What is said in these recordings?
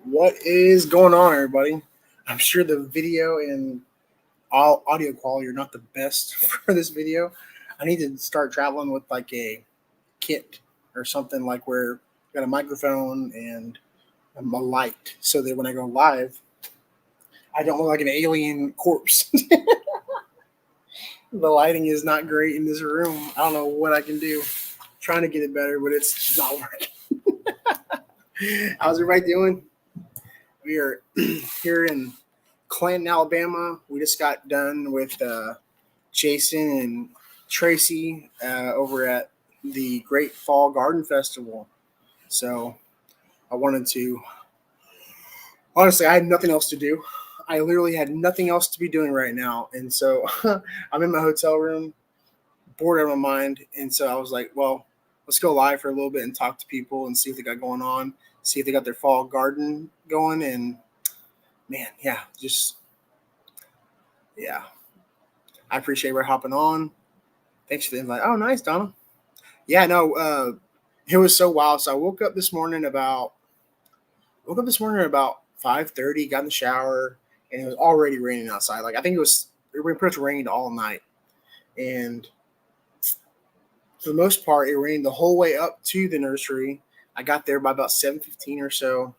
What is going on, everybody? I'm sure the video and all audio quality are not the best for this video. I need to start traveling with like a kit or something like where I got a microphone and a light so that when I go live, I don't look like an alien corpse. The lighting is not great in this room. I don't know what I can do. Trying to get it better, but it's not working. How's everybody doing? We are here in Clanton, Alabama. We just got done with Jason and Tracy over at the Great Fall Garden Festival. So I wanted to, honestly, I had nothing else to do. I literally had nothing else to be doing right now. And so I'm in my hotel room, bored out of my mind. And so I was like, well, let's go live for a little bit and talk to people and see what they got going on, see if they got their fall garden going. And man, yeah. I appreciate her hopping on. Thanks for the invite. Oh, nice, Donna. Yeah, no, it was so wild. So I woke up this morning about 5:30, got in the shower, and it was already raining outside. Like I think it pretty much rained all night, and for the most part, it rained the whole way up to the nursery. I got there by about 7:15 or so.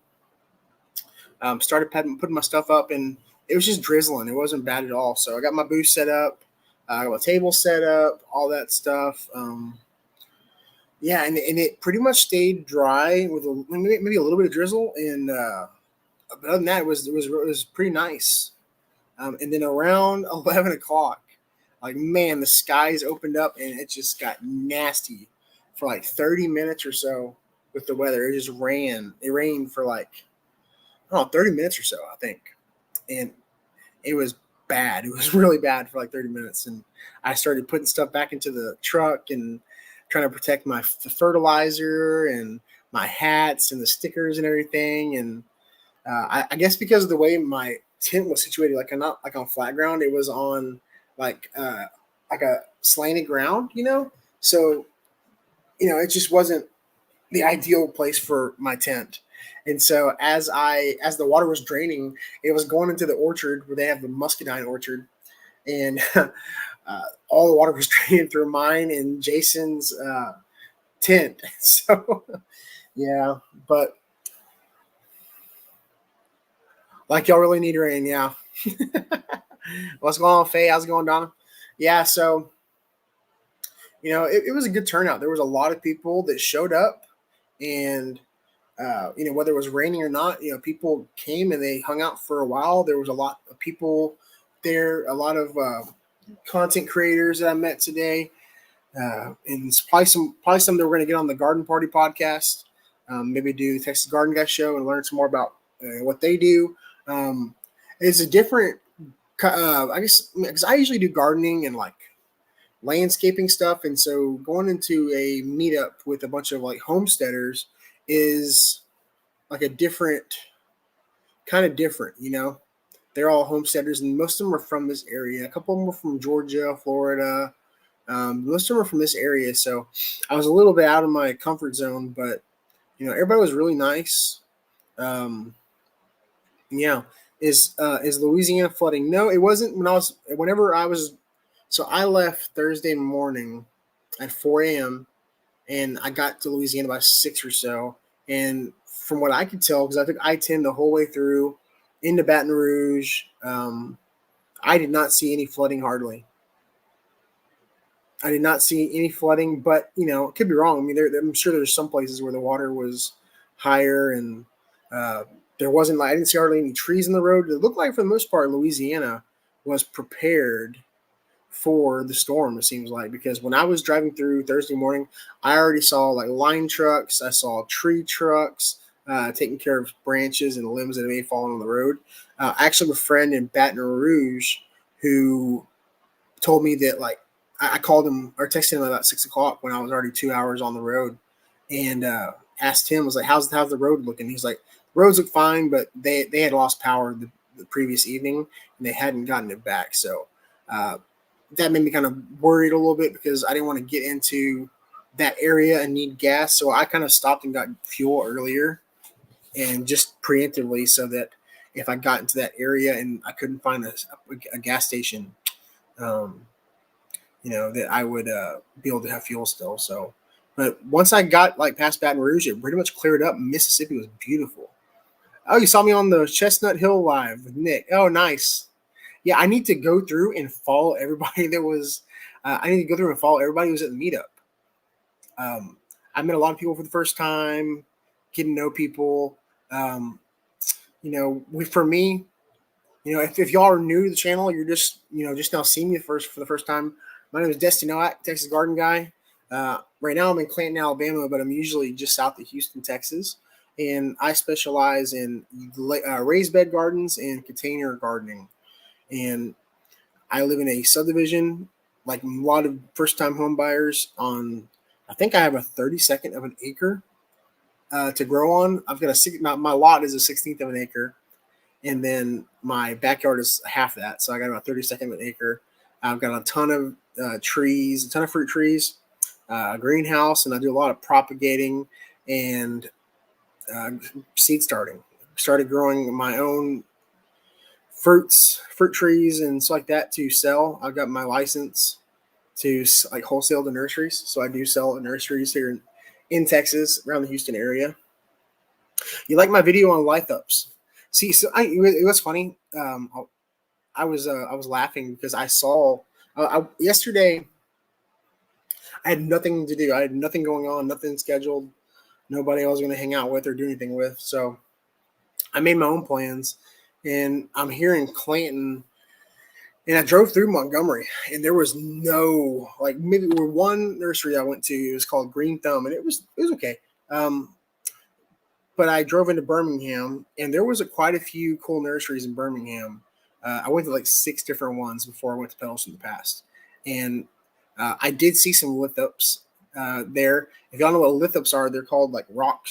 Started putting my stuff up, and it was just drizzling. It wasn't bad at all. So I got my booth set up, I got my table set up, all that stuff. Yeah, and it pretty much stayed dry with maybe a little bit of drizzle, and but other than that, it was pretty nice. And then around 11 o'clock, like man, the skies opened up and it just got nasty for like 30 minutes or so with the weather. It just ran. It rained for like I don't know 30 minutes or so, I think, and it was bad. It was really bad for like 30 minutes, and I started putting stuff back into the truck and trying to protect the fertilizer and my hats and the stickers and everything. And I guess because of the way my tent was situated, like I'm not like on flat ground, it was on like like a slanted ground, So it just wasn't the ideal place for my tent. And so as the water was draining, it was going into the orchard where they have the muscadine orchard, and all the water was draining through mine and Jason's tent. So yeah, but like y'all really need rain, yeah. What's going on, Faye? How's it going, Donna? Yeah, so it was a good turnout. There was a lot of people that showed up, and whether it was raining or not, people came and they hung out for a while. There was a lot of people there, a lot of content creators that I met today, and probably some that we're going to get on the Garden Party podcast. Maybe do Texas Garden Guy show and learn some more about what they do. It's a different, I guess, because I usually do gardening and like landscaping stuff, and so going into a meetup with a bunch of like homesteaders is like a different kind of different. They're all homesteaders, and most of them are from this area. A couple of them were from Georgia, Florida. Most of them are from this area, so I was a little bit out of my comfort zone, but everybody was really nice. Yeah, is Louisiana flooding? No, it wasn't. So I left Thursday morning at 4 a.m. and I got to Louisiana by 6 or so. And from what I could tell, because I took I-10 the whole way through into Baton Rouge, I did not see any flooding hardly. I did not see any flooding, but it could be wrong. I mean, I'm sure there's some places where the water was higher, and there wasn't. I didn't see hardly any trees in the road. It looked like, for the most part, Louisiana was prepared for the storm. It seems like, because when I was driving through Thursday morning, I already saw like line trucks. I saw tree trucks taking care of branches and limbs that may have fallen on the road. I actually have a friend in Baton Rouge who told me that like. I called him or texted him about 6 o'clock when I was already 2 hours on the road, and asked him, was like, how's the road looking? He's like, roads look fine, but they had lost power the previous evening and they hadn't gotten it back. So that made me kind of worried a little bit, because I didn't want to get into that area and need gas. So I kind of stopped and got fuel earlier. and just preemptively so that if I got into that area and I couldn't find a gas station, um, that I would be able to have fuel still. So, but once I got like past Baton Rouge, it pretty much cleared up. Mississippi was beautiful. Oh, you saw me on the Chestnut Hill live with Nick. Oh, nice. Yeah, I need to go through and follow everybody that was. I need to go through and follow everybody who was at the meetup. Um, I met a lot of people for the first time, getting to know people. Um, for me, if y'all are new to the channel, you're just just now seeing me for the first time. My name is Destiny Nowak, Texas Garden Guy. Right now I'm in Clanton, Alabama, but I'm usually just south of Houston, Texas, and I specialize in raised bed gardens and container gardening. And I live in a subdivision, like a lot of first-time home buyers. I think I have a 32nd of an acre to grow on. I've got my lot is a 16th of an acre, and then my backyard is half that, so I got about 32nd of an acre. I've got a ton of trees, a ton of fruit trees, a greenhouse, and I do a lot of propagating and seed starting. Started growing my own fruit trees, and stuff like that to sell. I've got my license to like wholesale to nurseries, so I do sell at nurseries here in Texas, around the Houston area. You like my video on lithups? See, so it was funny. I was laughing because I saw yesterday. I had nothing to do. I had nothing going on, nothing scheduled, nobody I was going to hang out with or do anything with. So I made my own plans, and I'm here in Clanton, and I drove through Montgomery, and there was no maybe one nursery I went to. It was called Green Thumb, and it was okay. But I drove into Birmingham, and there was quite a few cool nurseries in Birmingham. I went to like 6 different ones before I went to Pedals from the Past, and I did see some lithups there. If y'all know what lithups are, they're called like rock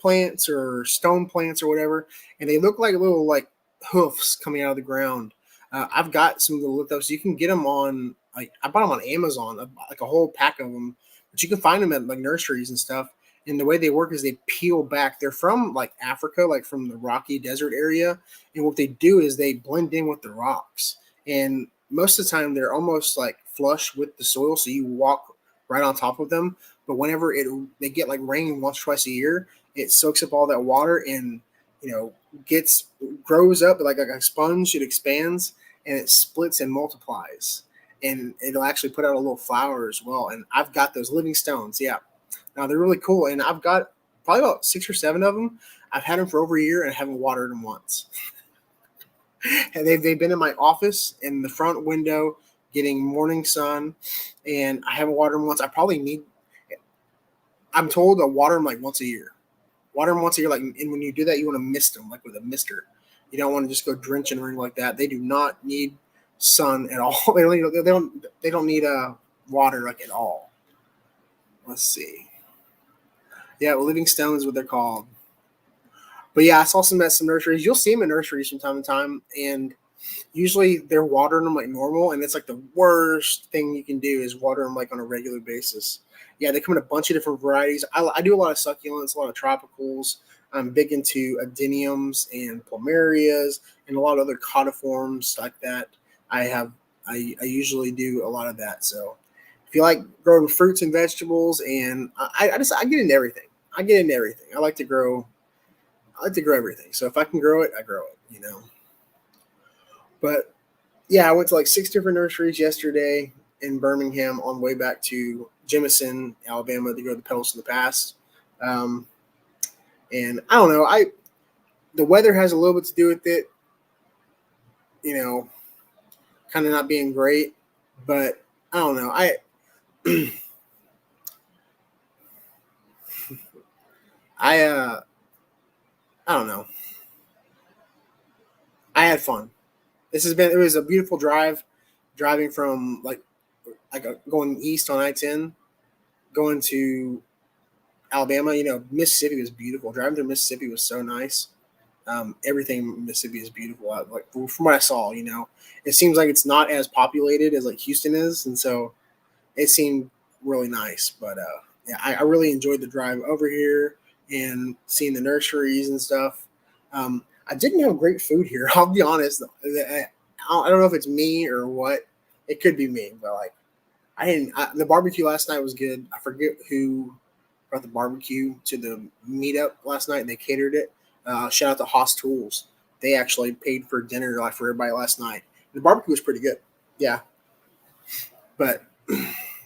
plants or stone plants or whatever, and they look like little like hoofs coming out of the ground. I've got some of the lithups. You can get them on I bought them on Amazon, like a whole pack of them, but you can find them at like nurseries and stuff. And the way they work is they peel back. They're from like Africa, like from the rocky desert area. And what they do is they blend in with the rocks. And most of the time they're almost like flush with the soil, so you walk right on top of them. But whenever they get like rain once or twice a year, it soaks up all that water and grows up like a sponge. It expands and it splits and multiplies. And it'll actually put out a little flower as well. And I've got those living stones. Yeah. Now they're really cool, and I've got probably about 6 or 7 of them. I've had them for over a year, and I haven't watered them once. And they've been in my office in the front window, getting morning sun, and I haven't watered them once. I'm told to water them like once a year. Water them once a year, and when you do that, you want to mist them like with a mister. You don't want to just go drenching or anything like that. They do not need sun at all. They don't need water like at all. Let's see. Yeah, living stone is what they're called. But yeah, I saw some at some nurseries. You'll see them in nurseries from time to time, and usually they're watering them like normal, and it's like the worst thing you can do is water them like on a regular basis. Yeah, they come in a bunch of different varieties. I do a lot of succulents, a lot of tropicals. I'm big into adeniums and plumerias and a lot of other caudiforms like that. I usually do a lot of that. So if you like growing fruits and vegetables, and I get into everything. I get into everything. I like to grow everything. So if I can grow it, I grow it, But yeah, I went to like 6 different nurseries yesterday in Birmingham on the way back to Jemison, Alabama to go to the Pedals from the Past. And I don't know, the weather has a little bit to do with it, kind of not being great, but I don't know. I don't know. I had fun. It was a beautiful driving from going east on I-10, going to Alabama. Mississippi was beautiful. Driving through Mississippi was so nice. Everything in Mississippi is beautiful. From what I saw, it seems like it's not as populated as like Houston is, and so it seemed really nice. But yeah, I really enjoyed the drive over here, and seeing the nurseries and stuff. I didn't have great food here. I'll be honest. I don't know if it's me or what. It could be me, but like I didn't. The barbecue last night was good. I forget who brought the barbecue to the meetup last night. They catered it. Shout out to Haas Tools. They actually paid for dinner like for everybody last night. The barbecue was pretty good. Yeah, but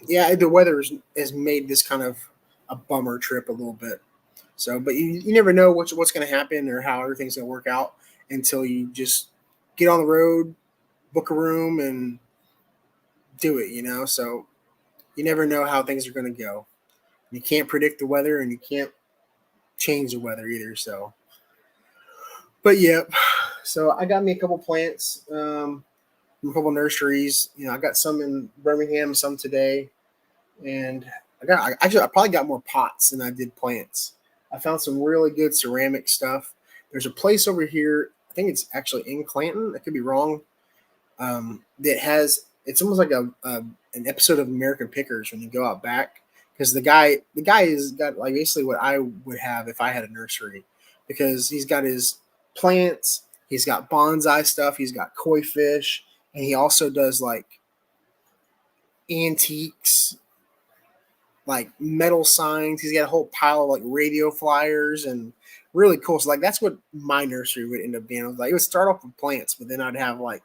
yeah, the weather has made this kind of a bummer trip a little bit. So, but you never know what's going to happen or how everything's going to work out until you just get on the road, book a room, and do it. So you never know how things are going to go. You can't predict the weather, and you can't change the weather either. So, but yeah, so I got me a couple plants, from a couple nurseries. I got some in Birmingham, some today, and I probably got more pots than I did plants. I found some really good ceramic stuff. There's a place over here. I think it's actually in Clanton. I could be wrong. That has it's almost like an episode of American Pickers when you go out back, because the guy has got like basically what I would have if I had a nursery, because he's got his plants, he's got bonsai stuff, he's got koi fish, and he also does like antiques, like metal signs. He's got a whole pile of like radio flyers and really cool. So like that's what my nursery would end up being. It would start off with plants, but then I'd have like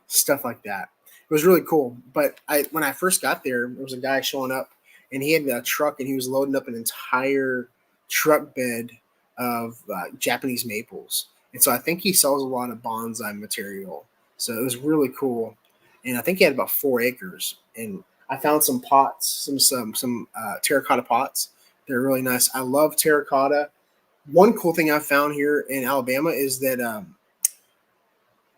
stuff like that. It was really cool. But when I first got there was a guy showing up, and he had a truck, and he was loading up an entire truck bed of Japanese maples. And so I think he sells a lot of bonsai material. So it was really cool. And I think he had about 4 acres. And I found some pots, some terracotta pots. They're really nice. I love terracotta. One cool thing I found here in Alabama is that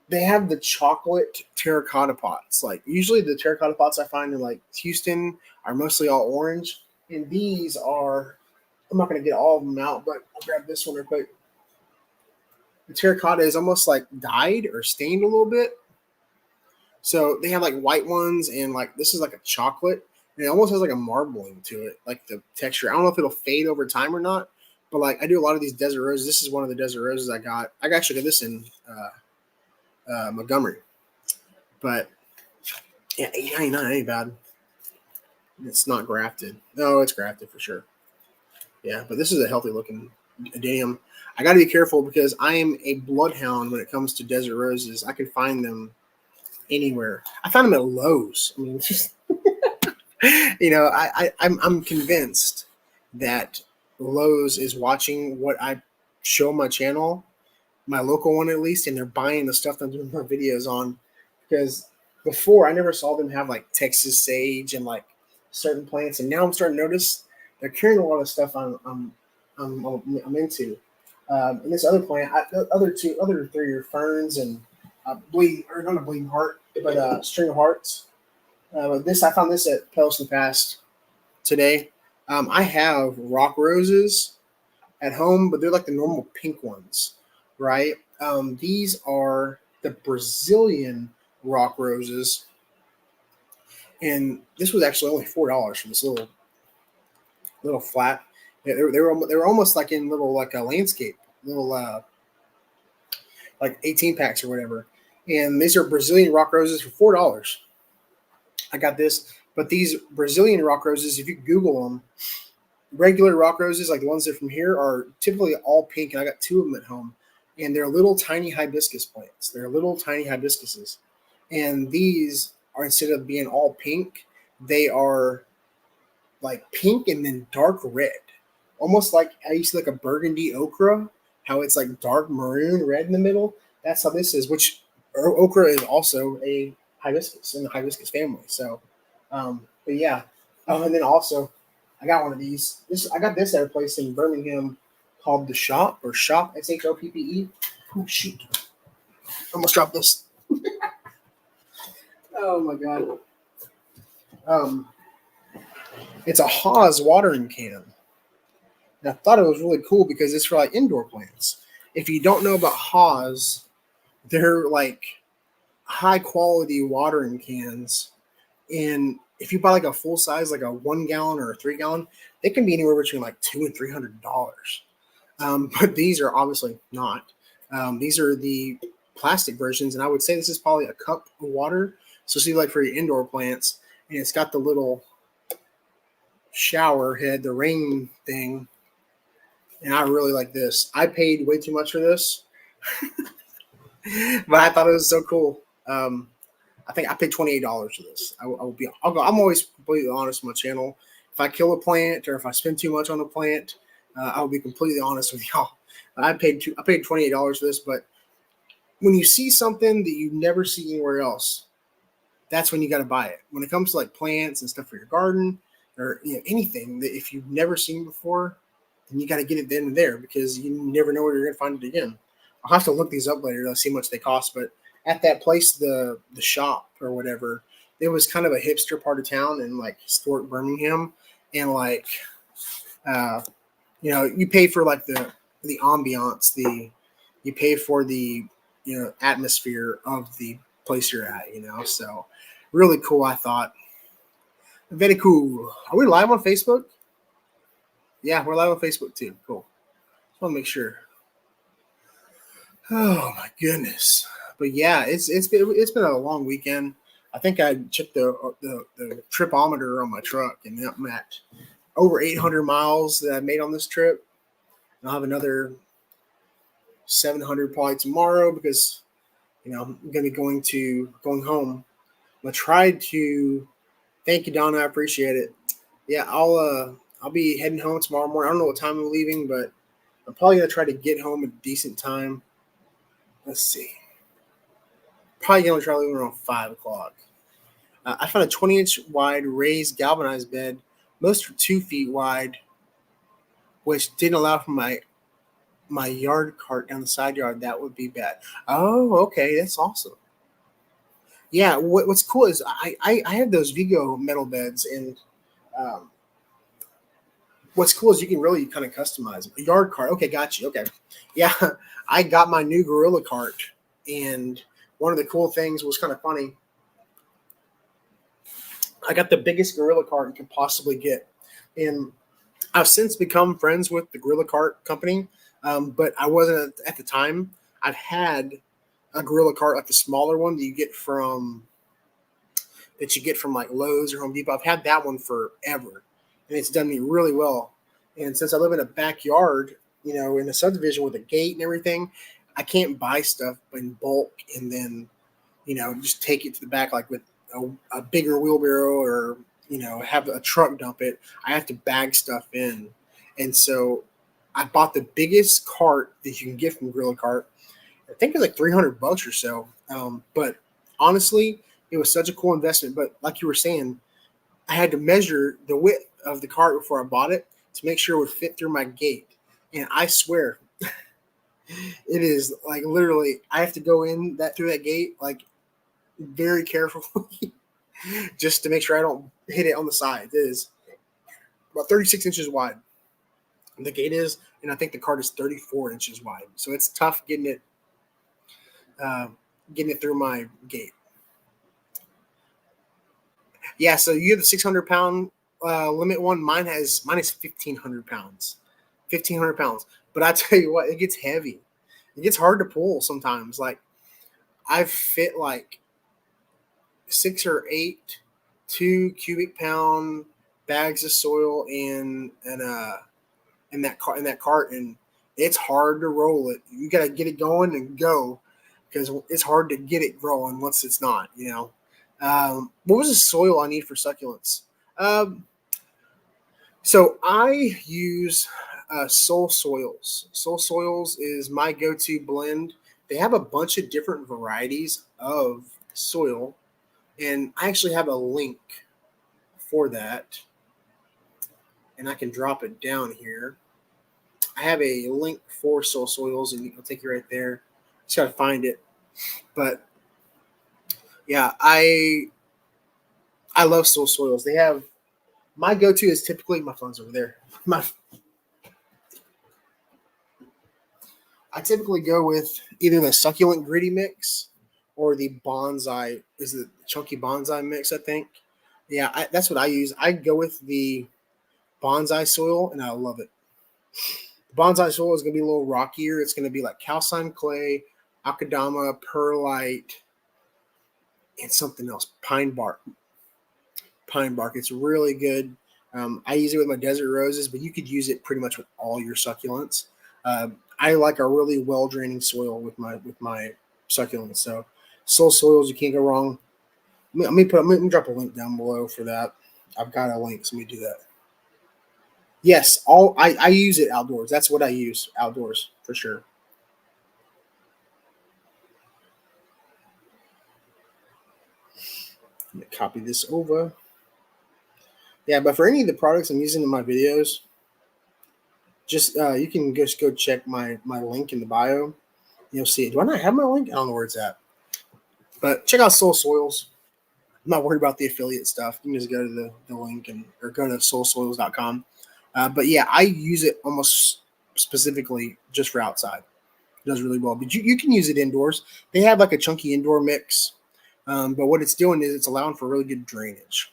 they have the chocolate terracotta pots. Like usually the terracotta pots I find in like Houston are mostly all orange, and these are. I'm not going to get all of them out, but I'll grab this one real quick. The terracotta is almost like dyed or stained a little bit. So they have like white ones, and like this is like a chocolate, and it almost has like a marbling to it, like the texture. I don't know if it'll fade over time or not, but like I do a lot of these desert roses. This is one of the desert roses I got. I actually got this in Montgomery, but yeah, $8.99 ain't bad. It's not grafted. No, it's grafted for sure. Yeah, but this is a healthy looking Adenium. I got to be careful because I am a bloodhound when it comes to desert roses. I can find them anywhere. I found them at Lowe's. I mean, just, I'm convinced that Lowe's is watching what I show on my channel, my local one at least, and they're buying the stuff that I'm doing my videos on. Because before I never saw them have like Texas sage and like certain plants, and now I'm starting to notice they're carrying a lot of stuff I'm into. And this other plant, other three are ferns and not a bleeding heart, but string of hearts. I found this at Pelson Fast today. I have rock roses at home, but they're like the normal pink ones, right? These are the Brazilian rock roses, and this was actually only $4 for this little flat. They were almost like in little like a landscape, little like 18 packs or whatever. And these are Brazilian rock roses for $4. I got this, but these Brazilian rock roses, if you Google them, regular rock roses like the ones that are from here are typically all pink, and I got 2 of them at home, and they're little tiny hibiscus plants. They're little tiny hibiscuses, and these are, instead of being all pink, they are like pink and then dark red, almost like I used to like a burgundy okra, how it's like dark maroon red in the middle. That's how this is, which okra is also a hibiscus in the hibiscus family. So, but yeah. Oh, and then also I got one of these. I got this at a place in Birmingham called The Shop, or Shop, SHOPPE. Oh, shoot. Almost dropped this. Oh, my God. It's a Haas watering can. And I thought it was really cool because it's for like indoor plants. If you don't know about Haas, they're like high quality watering cans, and if you buy like a full size, like a 1 gallon or a 3 gallon, they can be anywhere between like $200 and $300. But these are obviously not. These are the plastic versions, and I would say this is probably a cup of water. So see, like for your indoor plants, and it's got the little shower head, the rain thing, and I really like this. I paid way too much for this, but I thought it was so cool. I think I paid $28 for this. I will be. I'll go. I'm always completely honest on my channel. If I kill a plant or if I spend too much on a plant, I'll be completely honest with y'all. I paid $28 for this, but when you see something that you never see anywhere else, that's when you got to buy it. When it comes to like plants and stuff for your garden or anything that if you've never seen before, then you got to get it then and there because you never know where you're going to find it again. I'll have to look these up later to see how much they cost, but at that place, the shop or whatever, it was kind of a hipster part of town in like historic Birmingham, and like uh, you pay for like the ambiance, you pay for the atmosphere of the place you're at, so really cool. I thought very cool. Are we live on Facebook? Yeah, we're live on Facebook too. Cool. Just want to make sure. Oh my goodness. But yeah, it's been a long weekend. I think I checked the tripometer on my truck, and I'm at over 800 miles that I made on this trip. And I'll have another 700 probably tomorrow because I'm gonna be going home. I tried to. Thank you, Donna. I appreciate it. Yeah, I'll be heading home tomorrow morning. I don't know what time I'm leaving, but I'm probably gonna try to get home at a decent time. Let's see. Probably gonna try to leave around 5 o'clock. I found a 20-inch wide raised galvanized bed. Most are 2 feet wide, which didn't allow for my yard cart down the side yard. That would be bad. Oh, okay, that's awesome. Yeah, what's cool is I have those Vigo metal beds, and um, what's cool is you can really kind of customize them. A yard cart. Okay, got you. Okay, yeah, I got my new Gorilla cart, and one of the cool things was kind of funny. I got the biggest Gorilla cart you can possibly get, and I've since become friends with the Gorilla Cart company, but I wasn't at the time. I've had a Gorilla Cart, like the smaller one that you get from like Lowe's or Home Depot. I've had that one forever, and it's done me really well. And since I live in a backyard, in a subdivision with a gate and everything, I can't buy stuff in bulk and then just take it to the back like with a bigger wheelbarrow or have a truck dump it. I have to bag stuff in, and so I bought the biggest cart that you can get from Gorilla Cart. I think it's like $300 or so. But honestly, it was such a cool investment. But like you were saying, I had to measure the width of the cart before I bought it to make sure it would fit through my gate. And I swear, it is like literally I have to go in through that gate like very carefully just to make sure I don't hit it on the side. It is about 36 inches wide. The gate is, and I think the cart is 34 inches wide. So it's tough uh, getting it through my gate. Yeah, so you have the 600 pound limit one. Mine is 1,500 pounds. 1,500 pounds. But I tell you what, it gets heavy. It gets hard to pull sometimes. Like I've fit like 6 or 8 2 cubic pound bags of soil in that cart, and it's hard to roll it. You got to get it going and go because it's hard to get it rolling once it's not. What was the soil I need for succulents? Um, so I use Soul Soils. Soul Soils is my go-to blend. They have a bunch of different varieties of soil, and I actually have a link for that, and I can drop it down here. I have a link for Soul Soils, and it'll take you right there. Just gotta find it, but yeah, I love Soul Soils. They have my go-to is typically my phone's over there. I typically go with either the succulent gritty mix or the bonsai. Is it chunky bonsai mix? I think. Yeah, that's what I use. I go with the bonsai soil, and I love it. The bonsai soil is going to be a little rockier. It's going to be like calcine clay, akadama, perlite, and something else, pine bark. Pine bark. It's really good. I use it with my desert roses, but you could use it pretty much with all your succulents. I like a really well draining soil with my succulents. So soul soils, you can't go wrong. Let me drop a link down below for that. I've got a link, so let me do that. Yes, I use it outdoors. That's what I use outdoors for sure. Let me copy this over. Yeah, but for any of the products I'm using in my videos, just you can just go check my link in the bio. You'll see it. Do I not have my link? I don't know where it's at. But check out Soul Soils. I'm not worried about the affiliate stuff. You can just go to the link and or go to soulsoils.com. But yeah, I use it almost specifically just for outside. It does really well. But you can use it indoors. They have like a chunky indoor mix. But what it's doing is it's allowing for really good drainage.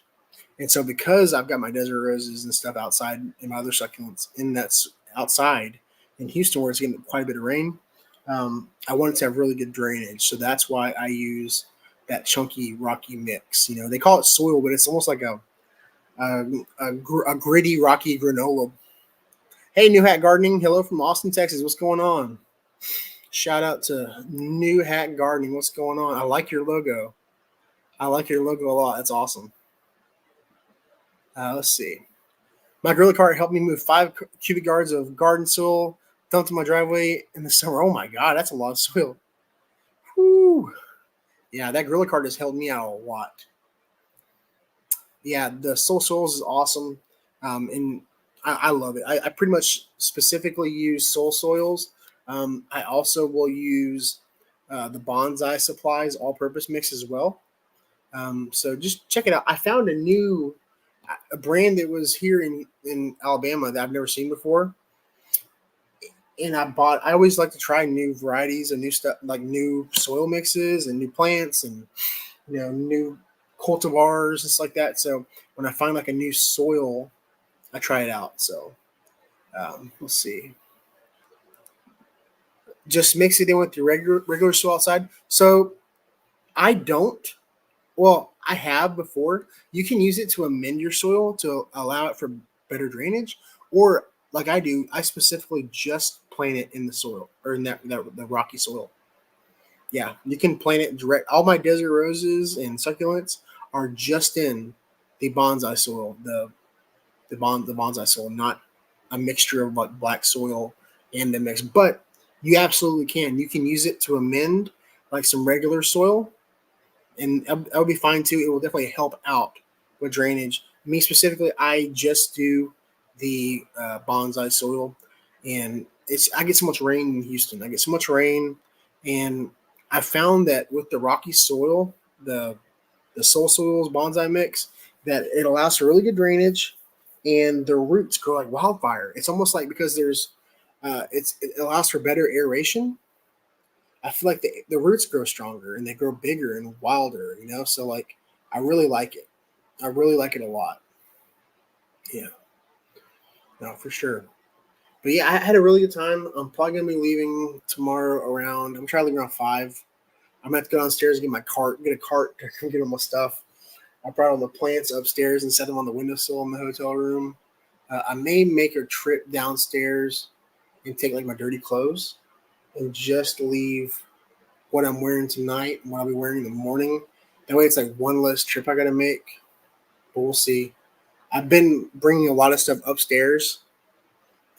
And so because I've got my desert roses and stuff outside and my other succulents in that's outside in Houston where it's getting quite a bit of rain, I wanted to have really good drainage. So that's why I use that chunky rocky mix. You know, they call it soil, but it's almost like a gritty rocky granola. Hey, New Hat Gardening. Hello from Austin, Texas. What's going on? Shout out to New Hat Gardening. What's going on? I like your logo. I like your logo a lot. That's awesome. Let's see. My gorilla cart helped me move 5 cubic yards of garden soil dumped in my driveway in the summer. Oh my god, that's a lot of soil. Whew. Yeah, that gorilla cart has held me out a lot. Yeah, the Soul Souls is awesome, and I love it. I pretty much specifically use Soul Soils. I also will use the Bonsai Supplies all-purpose mix as well. So just check it out. I found a brand that was here in Alabama that I've never seen before. And I always like to try new varieties and new stuff, like new soil mixes and new plants and, new cultivars and stuff like that. So when I find like a new soil, I try it out. So let's see. Just mix it in with your regular soil outside. So I don't. Well, I have before. You can use it to amend your soil to allow it for better drainage, or like I do, I specifically just plant it in the soil or in that the rocky soil. Yeah, you can plant it direct. All my desert roses and succulents are just in the bonsai soil, the bonsai soil, not a mixture of like black soil and the mix. But you absolutely can. You can use it to amend like some regular soil and that would be fine too. It will definitely help out with drainage. Me specifically, I just do the bonsai soil, and I get so much rain in Houston. I get so much rain, and I found that with the rocky soil, the soul soils bonsai mix, that it allows for really good drainage, and the roots grow like wildfire. It's almost like because it allows for better aeration. I feel like the roots grow stronger and they grow bigger and wilder, So like, I really like it. I really like it a lot. Yeah, no, for sure. But yeah, I had a really good time. I'm probably gonna be leaving tomorrow around. I'm trying to leave around 5. I'm gonna have to go downstairs and get a cart to get all my stuff. I brought all the plants upstairs and set them on the windowsill in the hotel room. I may make a trip downstairs and take like my dirty clothes and just leave what I'm wearing tonight and what I'll be wearing in the morning. That way, it's like one less trip I got to make. But we'll see. I've been bringing a lot of stuff upstairs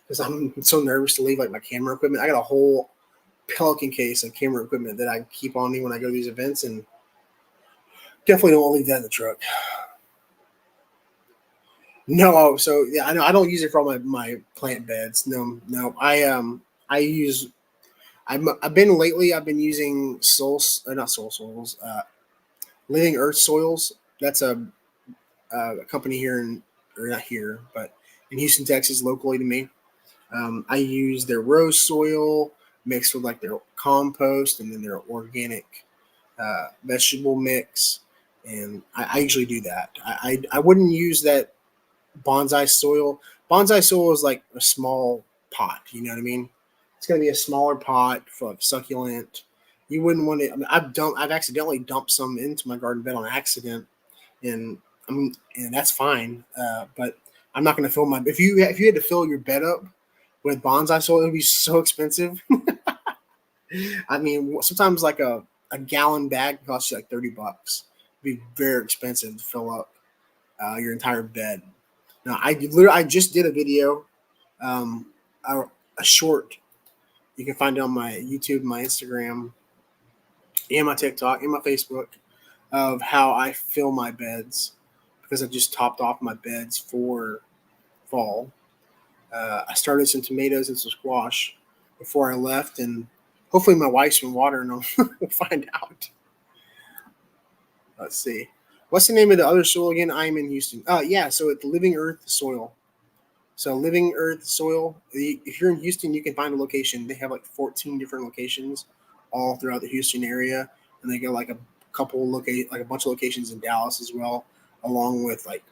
because I'm so nervous to leave like my camera equipment. I got a whole Pelican case of camera equipment that I keep on me when I go to these events, and definitely don't want to leave that in the truck. No, so yeah, I know I don't use it for all my plant beds. No, I use I've been lately. I've been using not Soul Souls, Living Earth Soils. That's a company here or not here, but in Houston, Texas, locally to me. I use their rose soil mixed with like their compost and then their organic vegetable mix. and I usually do that. I wouldn't use that bonsai soil. Bonsai soil is like a small pot. You know what I mean? It's going to be a smaller pot for like succulent. You wouldn't want it. I mean, I've accidentally dumped some into my garden bed on accident, and and that's fine. But I'm not going to fill my if you had to fill your bed up with bonsai soil, it would be so expensive. I mean, sometimes like a gallon bag costs you like $30. It'd be very expensive to fill up your entire bed. Now, I just did a video, um, a, a short. You can find it on my YouTube, my Instagram, and my TikTok, and my Facebook of how I fill my beds because I just topped off my beds for fall. I started some tomatoes and some squash before I left, and hopefully my wife's been watering them. We'll find out. Let's see. What's the name of the other soil again? I'm in Houston. Yeah, so it's Living Earth Soil. So Living Earth Soil. If you're in Houston, you can find a location. They have like 14 different locations all throughout the Houston area, and they got like like a bunch of locations in Dallas as well, along with like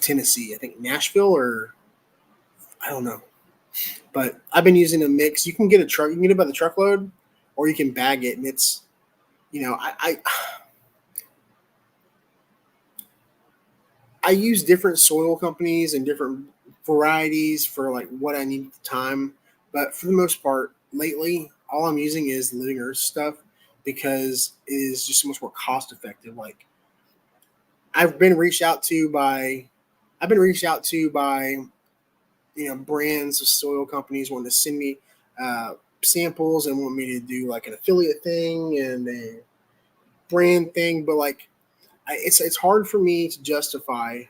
Tennessee. I think Nashville or I don't know. But I've been using a mix. You can get a truck. You can get it by the truckload, or you can bag it, and it's I use different soil companies and different varieties for like what I need at the time. But for the most part, lately, all I'm using is Living Earth stuff because it is just so much more cost effective. Like I've been reached out to by, I've been reached out to by brands of soil companies wanting to send me samples and want me to do like an affiliate thing and a brand thing, but like it's hard for me to justify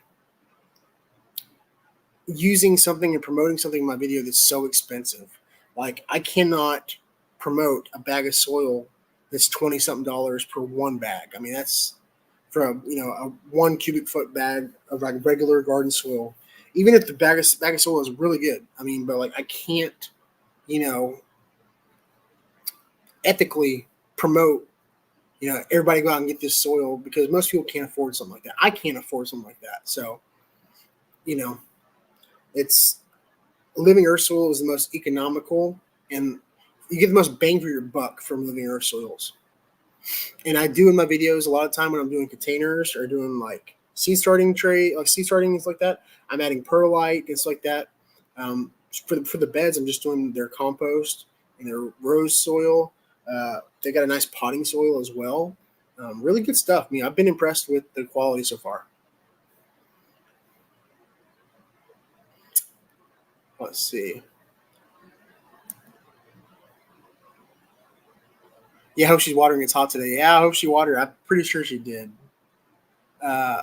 using something and promoting something in my video that's so expensive. Like I cannot promote a bag of soil that's 20 something dollars per one bag. I mean that's for a 1 cubic foot bag of like regular garden soil. Even if the bag of soil is really good, I mean, but like I can't, you know, ethically promote, everybody go out and get this soil because most people can't afford something like that. I can't afford something like that. So, you know, it's Living Earth soil is the most economical and you get the most bang for your buck from Living Earth soils. And I do in my videos a lot of time when I'm doing containers or doing like seed starting things like that. I'm adding perlite, things like that. For the beds, I'm just doing their compost and their rose soil. They got a nice potting soil as well. Really good stuff. I mean, I've been impressed with the quality so far. Let's see. Yeah, I hope she's watering. It's hot today. Yeah, I hope she watered. I'm pretty sure she did. Uh,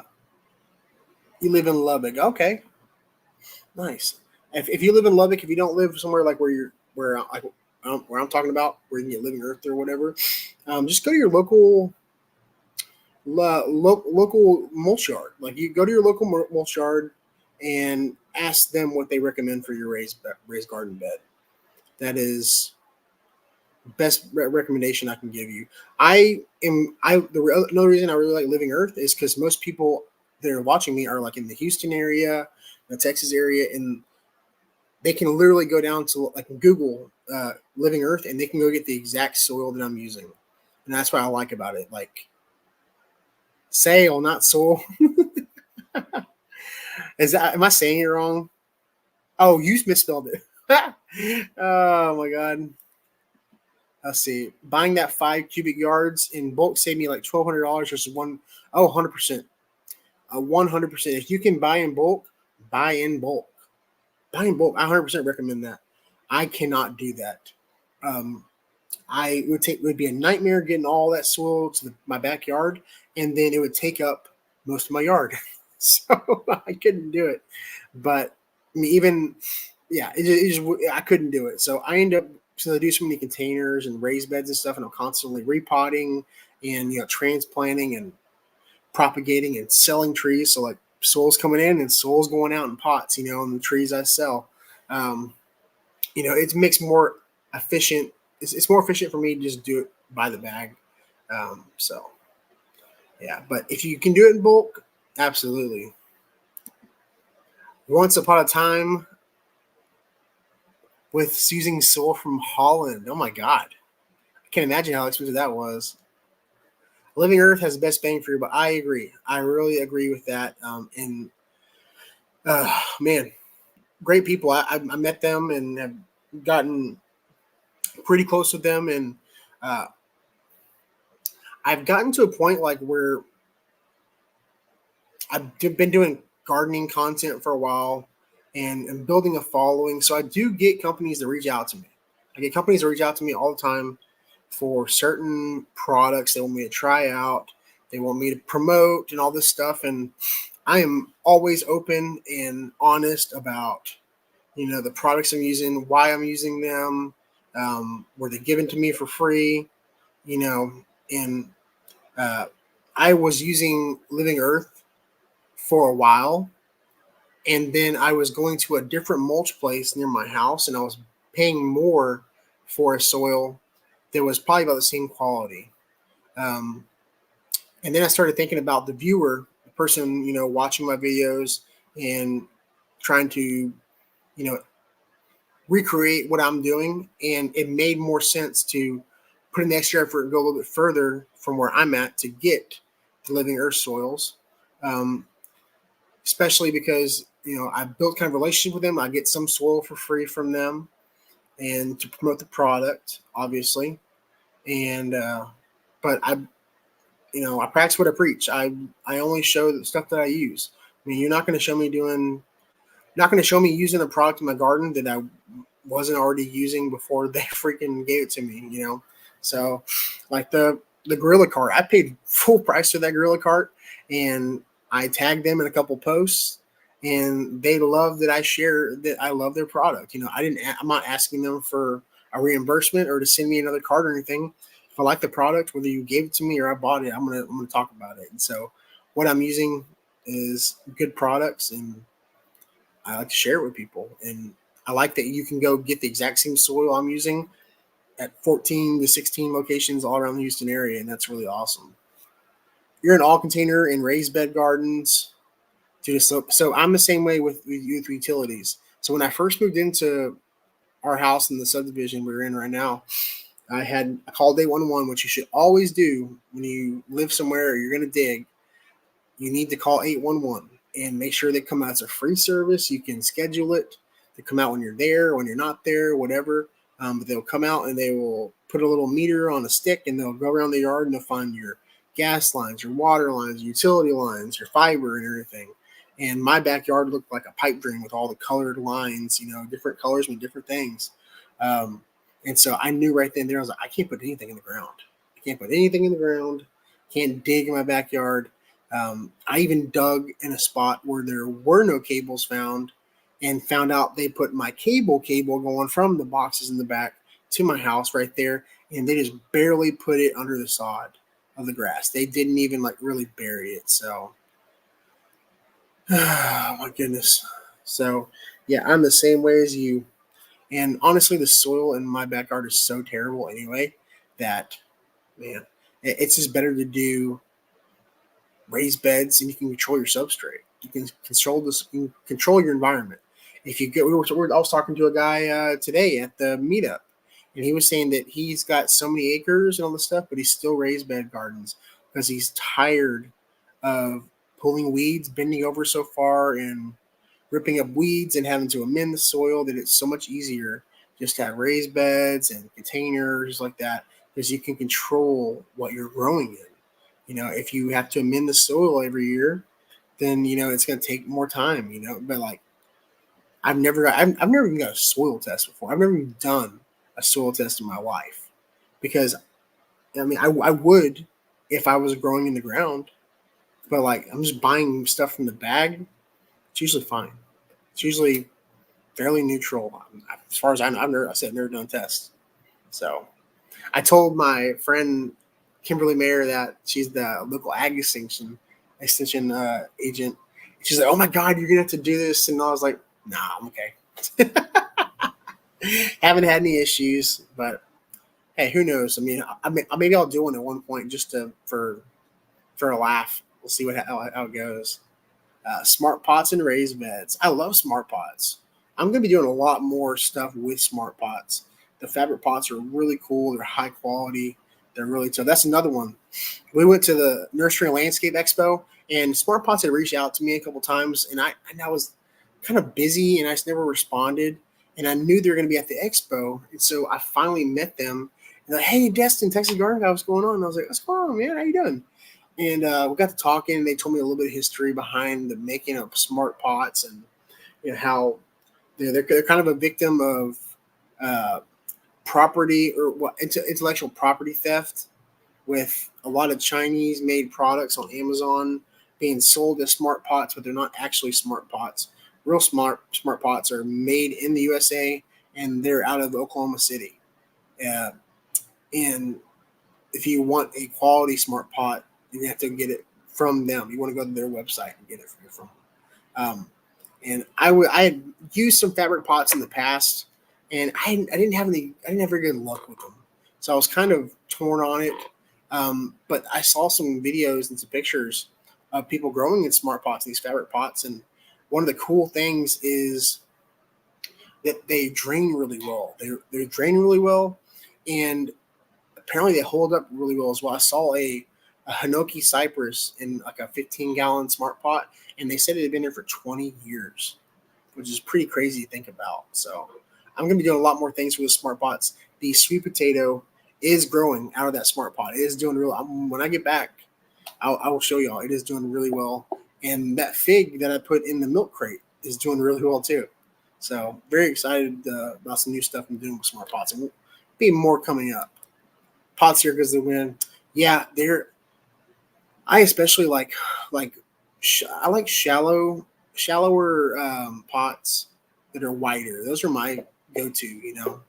you live in Lubbock. Okay, nice. If you live in Lubbock, if you don't live somewhere like where I'm talking about, where you can get Living Earth or whatever, just go to your local mulch yard. Like you go to your local mulch yard and ask them what they recommend for your raised garden bed. That is best recommendation I can give you. Another reason I really like Living Earth is because most people that are watching me are like in the Houston area, the Texas area, and they can literally go down to like Google Living Earth and they can go get the exact soil that I'm using, and that's what I like about it. Like sale, not soil. Is that am I saying it wrong? Oh, you misspelled it. Oh my god. Let's see. Buying that 5 cubic yards in bulk saved me like $1,200 versus one. Oh, 100%. 100%. If you can buy in bulk, buy in bulk. Buy in bulk. I 100% recommend that. I cannot do that. Um, it would be a nightmare getting all that soil to my backyard, and then it would take up most of my yard. So I couldn't do it. But I mean, even yeah, I couldn't do it. So I end up so I do so many containers and raised beds and stuff, and I'm constantly repotting and transplanting and propagating and selling trees. So like soil's coming in and soil's going out in pots, and the trees I sell. Um, it makes more efficient. It's more efficient for me to just do it by the bag. So Yeah, but if you can do it in bulk, absolutely. Once upon a time, with using soil from Holland. Oh my god, I can't imagine how expensive that was. Living Earth has the best bang for you, but I agree. I really agree with that. And man, great people. I met them and have gotten pretty close with them, and uh, I've gotten to a point like where I've been doing gardening content for a while and building a following. So I do get companies that reach out to me. I get companies that reach out to me all the time for certain products they want me to try out. They want me to promote and all this stuff. And I am always open and honest about, the products I'm using, why I'm using them, were they given to me for free, and uh, I was using Living Earth for a while, and then I was going to a different mulch place near my house, and I was paying more for a soil that was probably about the same quality. Um, and then I started thinking about the viewer, the person watching my videos and trying to recreate what I'm doing, and it made more sense to put in the extra effort and go a little bit further from where I'm at to get the Living Earth soils. Um, Especially because I built kind of a relationship with them. I get some soil for free from them, and to promote the product, obviously. And but I practice what I preach. I only show the stuff that I use. I mean, you're not going to show me not going to show me using a product in my garden that I wasn't already using before they freaking gave it to me. So like the Gorilla Cart, I paid full price for that Gorilla Cart, and I tagged them in a couple posts, and they love that I share that I love their product. I'm not asking them for a reimbursement or to send me another card or anything. If I like the product, whether you gave it to me or I bought it, I'm gonna talk about it. And so what I'm using is good products, and I like to share it with people. And I like that you can go get the exact same soil I'm using at 14 to 16 locations all around the Houston area, and that's really awesome. You're an all container and raised bed gardens. So I'm the same way with youth utilities. So when I first moved into our house in the subdivision we're in right now, I called 811, which you should always do when you live somewhere or you're going to dig. You need to call 811 and make sure they come out. It's a free service. You can schedule it to come out when you're there, when you're not there, whatever. But they'll come out and they will put a little meter on a stick, and they'll go around the yard and they'll find your gas lines, your water lines, utility lines, your fiber, and everything. And my backyard looked like a pipe dream with all the colored lines, different colors mean different things. Um, and so I knew right then and there, I was like, I can't put anything in the ground. I can't put anything in the ground. Can't dig in my backyard. I even dug in a spot where there were no cables found, and found out they put my cable going from the boxes in the back to my house right there, and they just barely put it under the sod of the grass. They didn't even like really bury it. So, oh my goodness. So, yeah, I'm the same way as you. And honestly, the soil in my backyard is so terrible anyway that, man, it's just better to do raised beds, and you can control your substrate. You can control this. You can control your environment. If you get, I was talking to a guy today at the meetup, and he was saying that he's got so many acres and all this stuff, but he still raised bed gardens because he's tired of pulling weeds, bending over so far, and ripping up weeds and having to amend the soil. That it's so much easier just to have raised beds and containers like that, because you can control what you're growing in. If you have to amend the soil every year, then it's going to take more time. But like I've never even got a soil test before. I've never even done a soil test in my life, because I mean I would if I was growing in the ground, but like I'm just buying stuff from the bag. It's usually fine. It's usually fairly neutral as far as I know. I said I've never done tests. So I told my friend Kimberly Mayer that she's the local ag extension agent. She's like, "Oh my God, you're gonna have to do this," and I was like, "Nah, I'm okay." Haven't had any issues, but hey, who knows? I mean, maybe I'll do one at one point just for for a laugh. We'll see how it goes. Smart pots and raised beds. I love smart pots. I'm going to be doing a lot more stuff with smart pots. The fabric pots are really cool. They're high quality. They're really tough. That's another one. We went to the Nursery and Landscape Expo, and Smart Pots had reached out to me a couple times, and I was kind of busy, and I just never responded. And I knew they were going to be at the expo, and so I finally met them. And they're like, "Hey, Destin, Texas Garden Guy, what's going on?" And I was like, "What's going on, man? How you doing?" And we got to talking. And they told me a little bit of history behind the making of smart pots, and how they're kind of a victim of uh, property or what intellectual property theft, with a lot of Chinese made products on Amazon being sold as smart pots, but they're not actually smart pots. Real smart pots are made in the USA, and they're out of Oklahoma City. Uh, and if you want a quality smart pot, you have to get it from them. You want to go to their website and get it from. And I had used some fabric pots in the past, and I didn't have very good luck with them. So I was kind of torn on it. But I saw some videos and some pictures of people growing in smart pots, these fabric pots, and one of the cool things is that they drain really well. They drain really well, and apparently they hold up really well as well. I saw a Hinoki cypress in like a 15-gallon smart pot, and they said it had been there for 20 years, which is pretty crazy to think about. So I'm going to be doing a lot more things with the smart pots. The sweet potato is growing out of that smart pot. It is doing real. When I get back, I will show y'all. It is doing really well. And that fig that I put in the milk crate is doing really well too. So very excited about some new stuff I'm doing with smart pots, and be more coming up. Pots here because they win. Yeah, they're. I especially like I like shallower pots that are wider. Those are my go-to.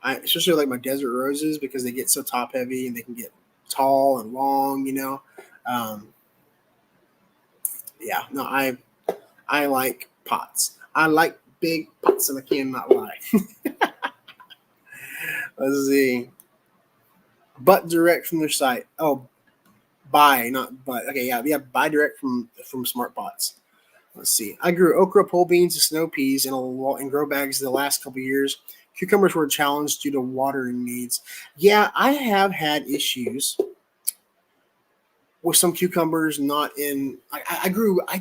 I especially like my desert roses because they get so top heavy and they can get tall and long. Um, yeah, no, I like pots. I like big pots, and I cannot lie. Let's see. Butt direct from their site. Oh, buy, not but. Okay, yeah. Buy direct from Smart Pots. Let's see. I grew okra, pole beans, and snow peas in grow bags the last couple of years. Cucumbers were challenged due to watering needs. Yeah, I have had issues with some cucumbers not in. I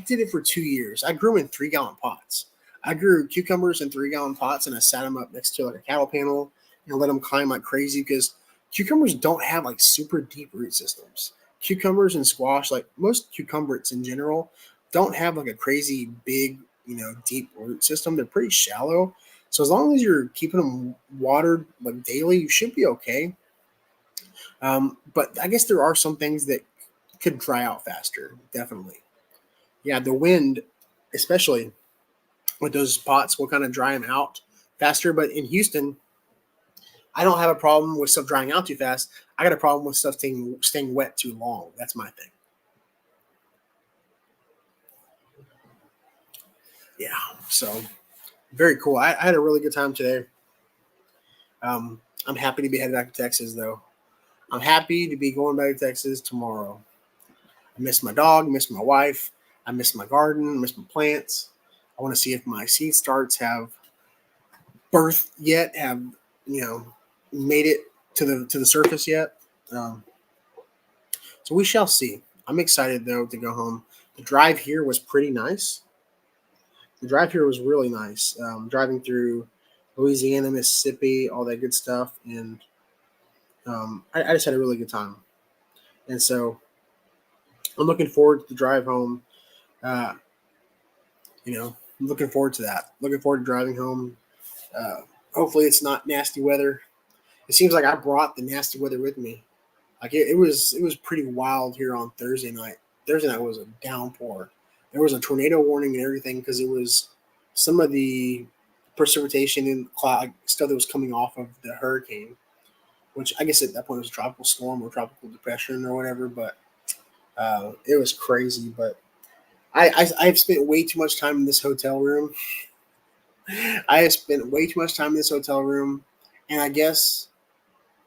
did it for 2 years. I grew them in 3-gallon pots. I grew cucumbers in 3-gallon pots, and I sat them up next to like a cattle panel and let them climb like crazy because cucumbers don't have like super deep root systems. Cucumbers and squash, like most cucumbers in general, don't have like a crazy big, deep root system. They're pretty shallow. So as long as you're keeping them watered like daily, you should be okay. But I guess there are some things that could dry out faster. Definitely. Yeah, the wind, especially with those pots, will kind of dry them out faster. But in Houston, I don't have a problem with stuff drying out too fast. I got a problem with stuff staying wet too long. That's my thing. Yeah. So very cool. I had a really good time today. I'm happy to be headed back to Texas, though. I'm happy to be going back to Texas tomorrow. I miss my dog, miss my wife, I miss my garden, miss my plants. I want to see if my seed starts have birthed yet, have made it to the surface yet. Um, so we shall see. I'm excited though to go home. The drive here was pretty nice. The drive here was really nice. Driving through Louisiana, Mississippi, all that good stuff, and I just had a really good time. And so I'm looking forward to the drive home. Uh, I'm looking forward to that. Looking forward to driving home. Uh, Hopefully, it's not nasty weather. It seems like I brought the nasty weather with me. Like it was pretty wild here on Thursday night. Thursday night was a downpour. There was a tornado warning and everything because it was some of the precipitation and cloud stuff that was coming off of the hurricane, which I guess at that point was a tropical storm or tropical depression or whatever. But it was crazy. But I've spent way too much time in this hotel room. I have spent way too much time in this hotel room, and I guess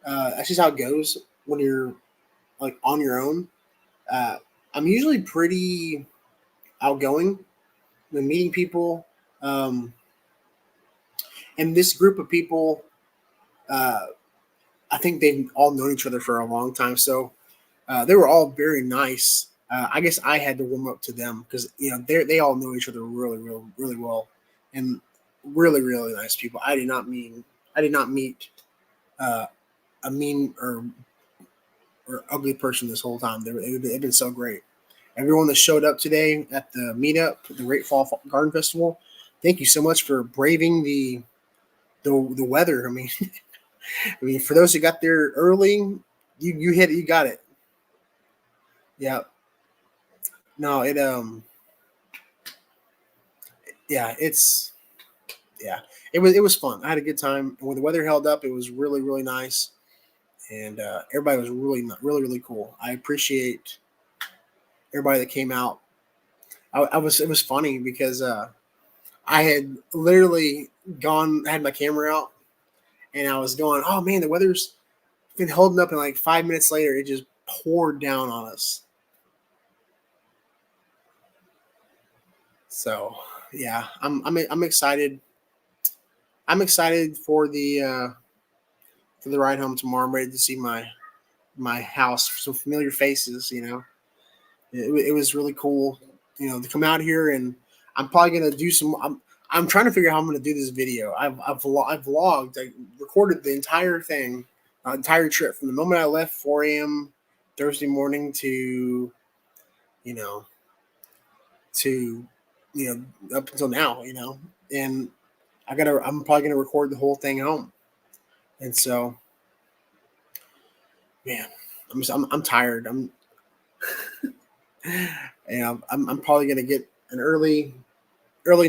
that's just how it goes when you're like on your own. Uh, I'm usually pretty outgoing when meeting people. Um, and this group of people, uh, I think they've all known each other for a long time. So they were all very nice. I guess I had to warm up to them because they all know each other really well, and really nice people. I did not meet uh, a mean or ugly person this whole time. They've been so great. Everyone that showed up today at the meetup, the Great Fall Garden Festival, thank you so much for braving the weather. I mean, I mean, for those who got there early, you got it. Yeah, no, yeah, yeah, it was fun. I had a good time. And when the weather held up, it was really nice, and everybody was really cool. I appreciate everybody that came out. I was it was funny because I had literally had my camera out, and I was going, oh man, the weather's been holding up, and like 5 minutes later, it just poured down on us. So yeah, I'm excited. I'm excited for the ride home tomorrow. I'm ready to see my house, some familiar faces. It was really cool. To come out here, and I'm probably gonna do some. I'm trying to figure out how I'm gonna do this video. I've vlogged. I recorded the entire thing, entire trip from the moment I left 4 a.m. Thursday morning to you know to up until now. And I'm probably gonna record the whole thing home. And so, man, I'm tired. I'm probably gonna get an early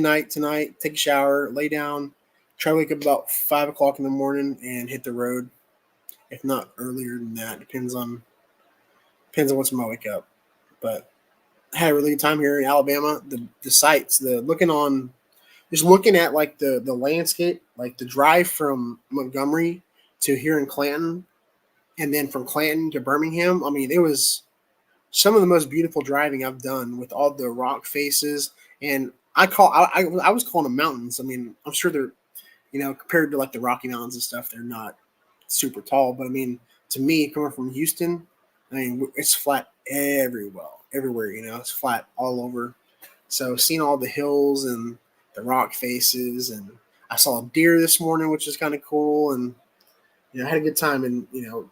night tonight, take a shower, lay down, try to wake up about 5 o'clock in the morning and hit the road. If not earlier than that, depends on what time I wake up. But I had a really good time here in Alabama. The sights, the looking on, just looking at like the landscape, like the drive from Montgomery to here in Clanton, and then from Clanton to Birmingham. I mean, it was some of the most beautiful driving I've done with all the rock faces. And I was calling them mountains. I mean, I'm sure they're compared to like the Rocky Mountains and stuff, they're not super tall. But I mean, to me, coming from Houston, I mean, it's flat everywhere. Everywhere, it's flat all over. So seeing all the hills and the rock faces, and I saw a deer this morning, which is kind of cool. And I had a good time, and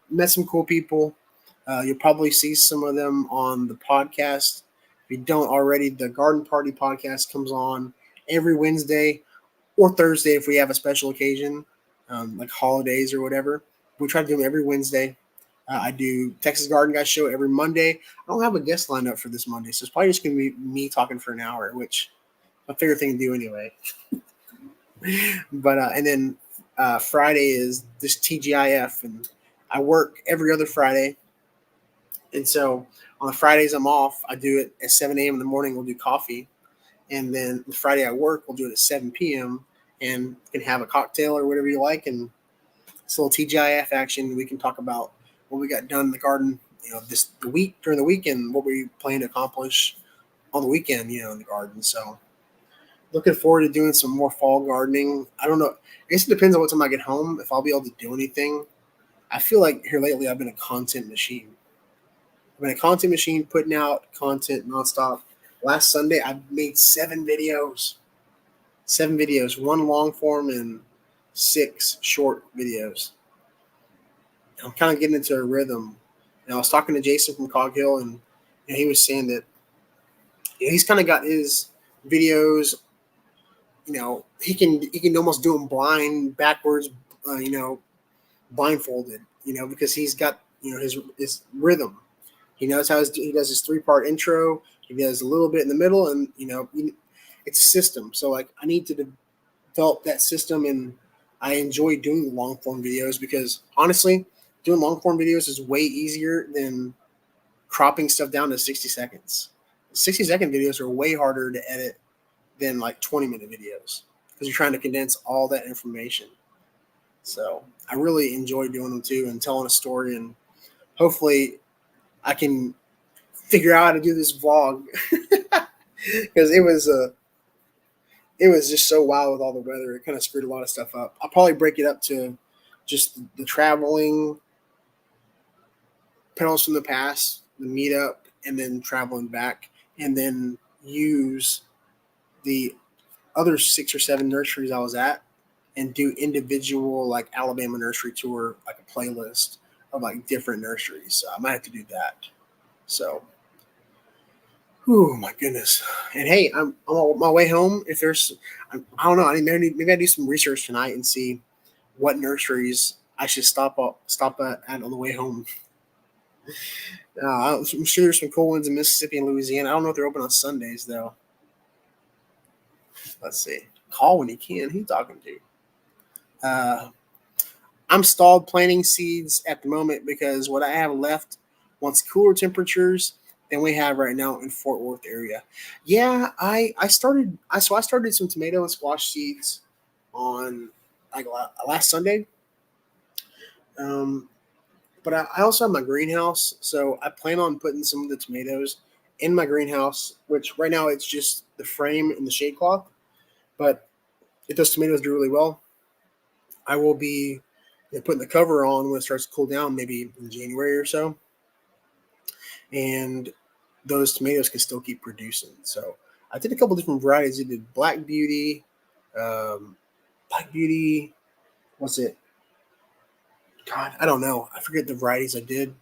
met some cool people. You'll probably see some of them on the podcast. If you don't already, the Garden Party podcast comes on every Wednesday or Thursday if we have a special occasion, like holidays or whatever. We try to do them every Wednesday. I do Texas Garden Guy show every Monday. I don't have a guest lined up for this Monday, so it's probably just going to be me talking for an hour, which my favorite thing to do anyway. But and then Friday is this TGIF, and I work every other Friday, and so on the Fridays I'm off. I do it at 7 a.m. in the morning. We'll do coffee, and then the Friday I work, we'll do it at 7 p.m. and you can have a cocktail or whatever you like, and it's a little TGIF action. We can talk about what we got done in the garden, the week during the weekend, what we plan to accomplish on the weekend, in the garden. So looking forward to doing some more fall gardening. I don't know. I guess it depends on what time I get home, if I'll be able to do anything. I feel like here lately I've been a content machine. I've been a content machine putting out content nonstop. Last Sunday I made 7 videos. 7 videos, one long form and 6 short videos. I'm kind of getting into a rhythm. I was talking to Jason from Cog Hill, and he was saying that he's kind of got his videos. He can almost do them blind, backwards, blindfolded. Because he's got his rhythm. He knows he does his 3-part intro. He does a little bit in the middle, and it's a system. So like I need to develop that system, and I enjoy doing the long form videos because honestly, doing long form videos is way easier than cropping stuff down to 60 seconds. 60-second videos are way harder to edit than like 20-minute videos because you're trying to condense all that information. So I really enjoy doing them too and telling a story, and hopefully I can figure out how to do this vlog because it was just so wild with all the weather. It kind of screwed a lot of stuff up. I'll probably break it up to just the traveling, pedals from the past, the meetup, and then traveling back, and then use the other 6 or 7 nurseries I was at and do individual like Alabama nursery tour, like a playlist of like different nurseries. So I might have to do that. So, oh my goodness. And hey, I'm on my way home. If there's, I don't know, maybe I do some research tonight and see what nurseries I should stop at on the way home. I'm sure there's some cool ones in Mississippi and Louisiana. I don't know if they're open on Sundays though. Let's see. Call when you can. Who you talking to? I'm stalled planting seeds at the moment because what I have left wants cooler temperatures than we have right now in Fort Worth area. Yeah, I started some tomato and squash seeds on like last Sunday. Um, but I also have my greenhouse, so I plan on putting some of the tomatoes in my greenhouse, which right now it's just the frame and the shade cloth. But if those tomatoes do really well, I will be putting the cover on when it starts to cool down, maybe in January or so. And those tomatoes can still keep producing. So I did a couple different varieties. I did Black Beauty, um, Black Beauty, what's it? God, I don't know. I forget the varieties I did.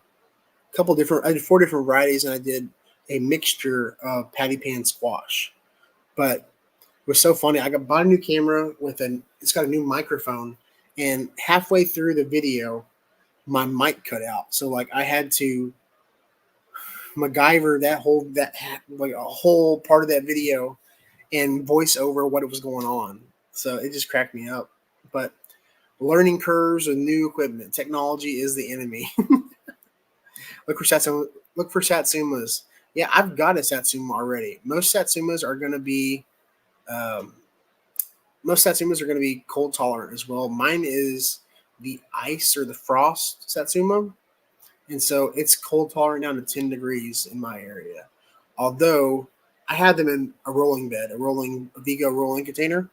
I did 4 different varieties, and I did a mixture of patty pan squash. But it was so funny. Bought a new camera it's got a new microphone, and halfway through the video, my mic cut out. So like I had to MacGyver like a whole part of that video and voice over what it was going on. So it just cracked me up. But learning curves with new equipment, technology is the enemy. Look for Satsuma. Look for Satsumas. Yeah, I've got a Satsuma already. Um, most Satsumas are going to be cold tolerant as well. Mine is the ice or the frost Satsuma, and so it's cold tolerant down to 10 degrees in my area. Although I had them in a rolling bed, a Vigo rolling container.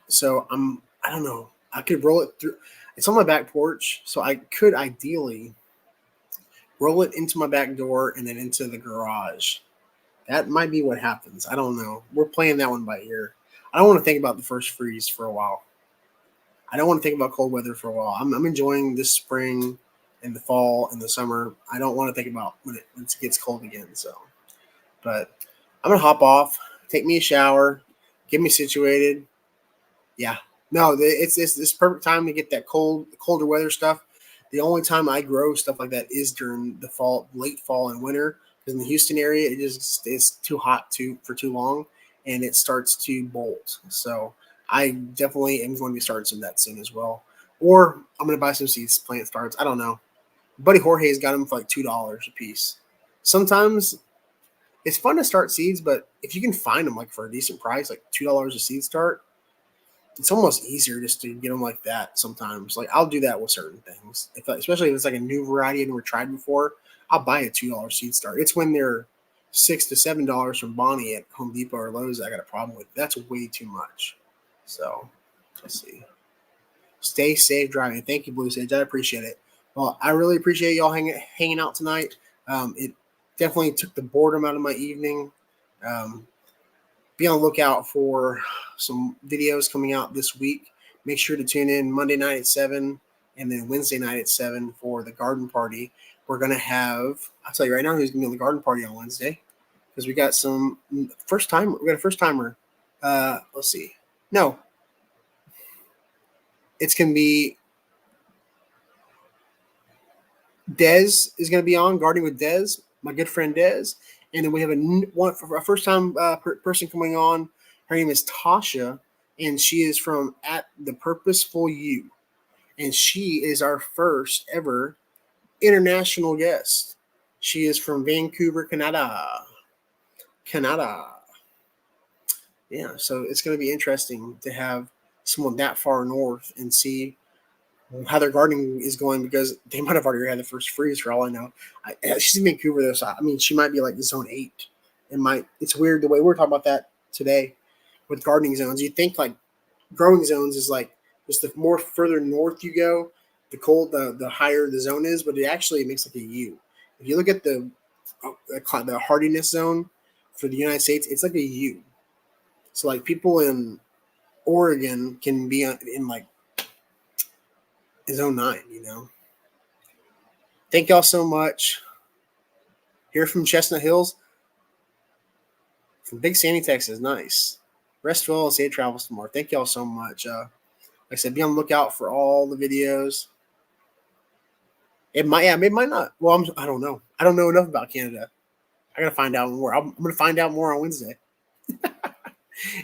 So I don't know. I could roll it through. It's on my back porch, so I could ideally roll it into my back door and then into the garage. That might be what happens. I don't know. We're playing that one by ear. I don't want to think about the first freeze for a while. I don't want to think about cold weather for a while. I'm enjoying this spring and the fall and the summer. I don't want to think about when it gets cold again. So, but I'm gonna hop off, take me a shower, get me situated. Yeah, no, it's perfect time to get that colder weather stuff. The only time I grow stuff like that is during the fall, late fall and winter. Because in the Houston area, it's too hot for too long, and it starts to bolt. So I definitely am going to be starting some of that soon as well. Or I'm going to buy some seeds, plant starts. I don't know. Buddy Jorge's got them for like $2 a piece. Sometimes it's fun to start seeds, but if you can find them like for a decent price, like $2 a seed start, it's almost easier just to get them like that sometimes. Like I'll do that with certain things, especially if it's like a new variety I've never tried before. I'll buy a $2 seed start. It's when they're $6 to $7 from Bonnie at Home Depot or Lowe's that I got a problem with. That's way too much. So let's see. Stay safe driving. Thank you, Blue Sage. I appreciate it. Well, I really appreciate y'all hanging out tonight. It definitely took the boredom out of my evening. Be on the lookout for some videos coming out this week. Make sure to tune in Monday night at 7 and then Wednesday night at 7 for the garden party. We're going to have, I'll tell you right now who's going to be on the garden party on Wednesday because we got first timer. We got a first timer. Let's see. No, it's going to be Dez is going to be on Gardening with Dez, my good friend Dez. And then we have a first time person coming on. Her name is Tasha, and she is from At the Purposeful You. And she is our first ever international guest. She is from Vancouver, Canada. Yeah, so it's going to be interesting to have someone that far north and see how their gardening is going because they might have already had the first freeze for all I know. She's in Vancouver though, so I mean she might be like zone 8. It's weird the way we're talking about that today with gardening zones. You think like growing zones is like just the more further north you go, the higher the zone is, but it makes like a U. If you look at the hardiness zone for the United States, it's like a U. So like people in Oregon can be in like zone 9. Thank y'all so much. Here from Chestnut Hills, from Big Sandy, Texas. Nice. Rest well and safe travels tomorrow. Thank y'all so much. Like I said, be on the lookout for all the videos. It might not. Well, I don't know. I don't know enough about Canada. I gotta find out more. I'm gonna find out more on Wednesday.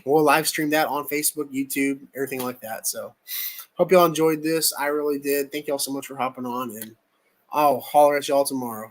We'll live stream that on Facebook, YouTube, everything like that. So, hope y'all enjoyed this. I really did. Thank y'all so much for hopping on, and I'll holler at y'all tomorrow.